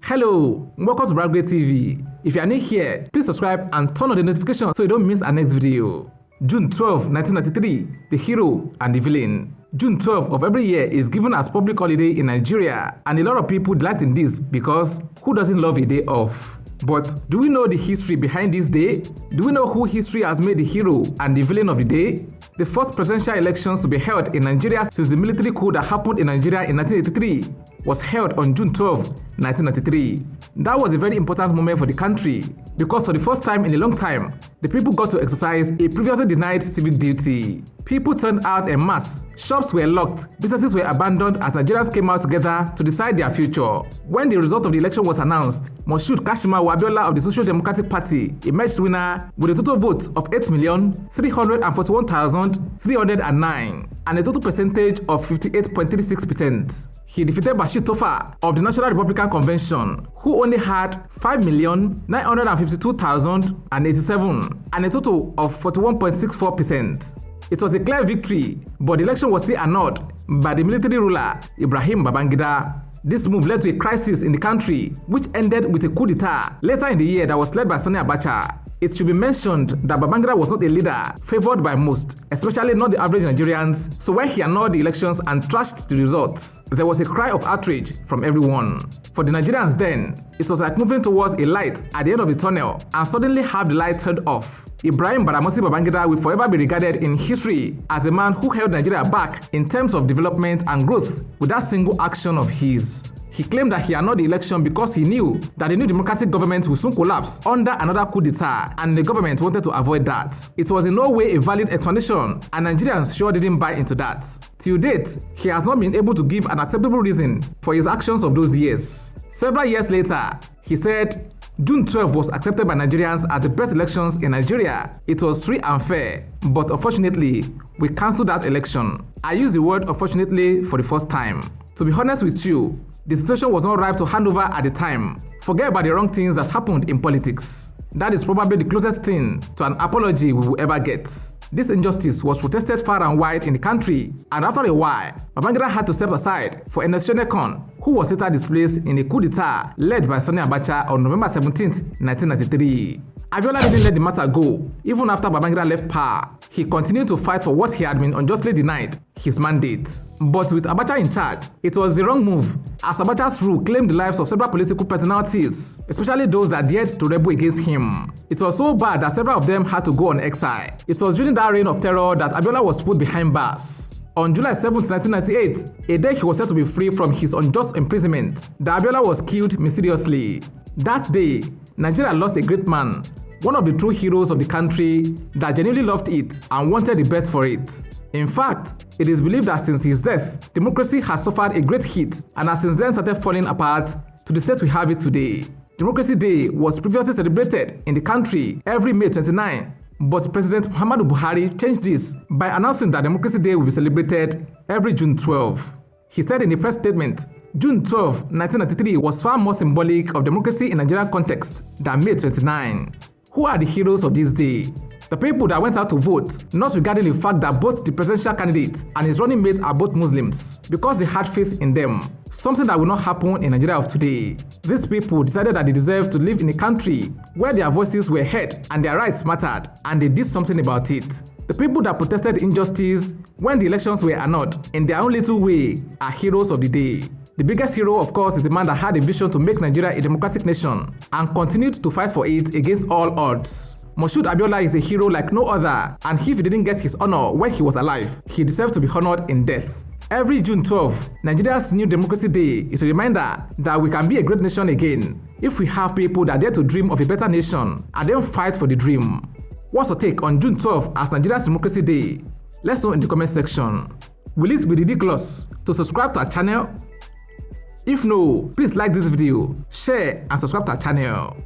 Hello, welcome to Bragway TV. If you are new here, please subscribe and turn on the notification so you don't miss our next video. June 12, 1993, the hero and the villain. June 12 of every year is given as public holiday in Nigeria, and a lot of people delight in this because who doesn't love a day off? But do we know the history behind this day? Do we know who history has made the hero and the villain of the day? The first presidential elections to be held in Nigeria since the military coup that happened in Nigeria in 1983 was held on June 12, 1993. That was a very important moment for the country because for the first time in a long time, the people got to exercise a previously denied civic duty. People turned out en masse. Shops were locked, businesses were abandoned as Nigerians came out together to decide their future. When the result of the election was announced, Moshood Kashimawo Abiola of the Social Democratic Party emerged winner with a total vote of 8,341,309 and a total percentage of 58.36%. He defeated Bashir Tofa of the National Republican Convention, who only had 5,952,087 and a total of 41.64%. It was a clear victory, but the election was still annulled by the military ruler Ibrahim Babangida. This move led to a crisis in the country, which ended with a coup d'etat later in the year that was led by Sani Abacha. It should be mentioned that Babangida was not a leader favored by most, especially not the average Nigerians, so when he annulled the elections and trashed the results, there was a cry of outrage from everyone. For the Nigerians then, it was like moving towards a light at the end of the tunnel and suddenly have the light turned off. Ibrahim Badamasi Babangida will forever be regarded in history as a man who held Nigeria back in terms of development and growth with that single action of his. He claimed that he annulled the election because he knew that the new democratic government will soon collapse under another coup d'etat, and the government wanted to avoid that. It was in no way a valid explanation, and Nigerians sure didn't buy into that. Till date, he has not been able to give an acceptable reason for his actions of those years. Several years later, he said, June 12 was accepted by Nigerians as the best elections in Nigeria. It was free and fair, but unfortunately, we cancelled that election. I use the word unfortunately for the first time. To be honest with you, the situation was not ripe to hand over at the time. Forget about the wrong things that happened in politics. That is probably the closest thing to an apology we will ever get. This injustice was protested far and wide in the country, and after a while, Babangida had to step aside for Ernest Shonekon, who was later displaced in a coup d'etat led by Sani Abacha on November 17, 1993. Abiola didn't let the matter go. Even after Babangida left power, he continued to fight for what he had been unjustly denied, his mandate. But with Abacha in charge, it was the wrong move, as Abacha's rule claimed the lives of several political personalities, especially those that dared to rebel against him. It was so bad that several of them had to go on exile. It was during that reign of terror that Abiola was put behind bars. On July 7, 1998, a day he was said to be free from his unjust imprisonment, the Abiola was killed mysteriously. That day, Nigeria lost a great man, one of the true heroes of the country that genuinely loved it and wanted the best for it. In fact, it is believed that since his death, democracy has suffered a great hit and has since then started falling apart to the state we have it today. Democracy Day was previously celebrated in the country every May 29, but President Muhammadu Buhari changed this by announcing that Democracy Day will be celebrated every June 12. He said in a press statement, June 12, 1993 was far more symbolic of democracy in Nigerian context than May 29. Who are the heroes of this day? The people that went out to vote, not regarding the fact that both the presidential candidate and his running mates are both Muslims, because they had faith in them, something that will not happen in Nigeria of today. These people decided that they deserve to live in a country where their voices were heard and their rights mattered, and they did something about it. The people that protested injustice when the elections were annulled in their own little way are heroes of the day. The biggest hero, of course, is the man that had a vision to make Nigeria a democratic nation and continued to fight for it against all odds. Moshood Abiola is a hero like no other, and if he didn't get his honor when he was alive, he deserves to be honored in death. Every June 12, Nigeria's new Democracy Day is a reminder that we can be a great nation again if we have people that dare to dream of a better nation and then fight for the dream. What's your take on June 12 as Nigeria's Democracy Day? Let's know in the comment section. Will it be ridiculous to subscribe to our channel? If no, please like this video, share and subscribe to our channel.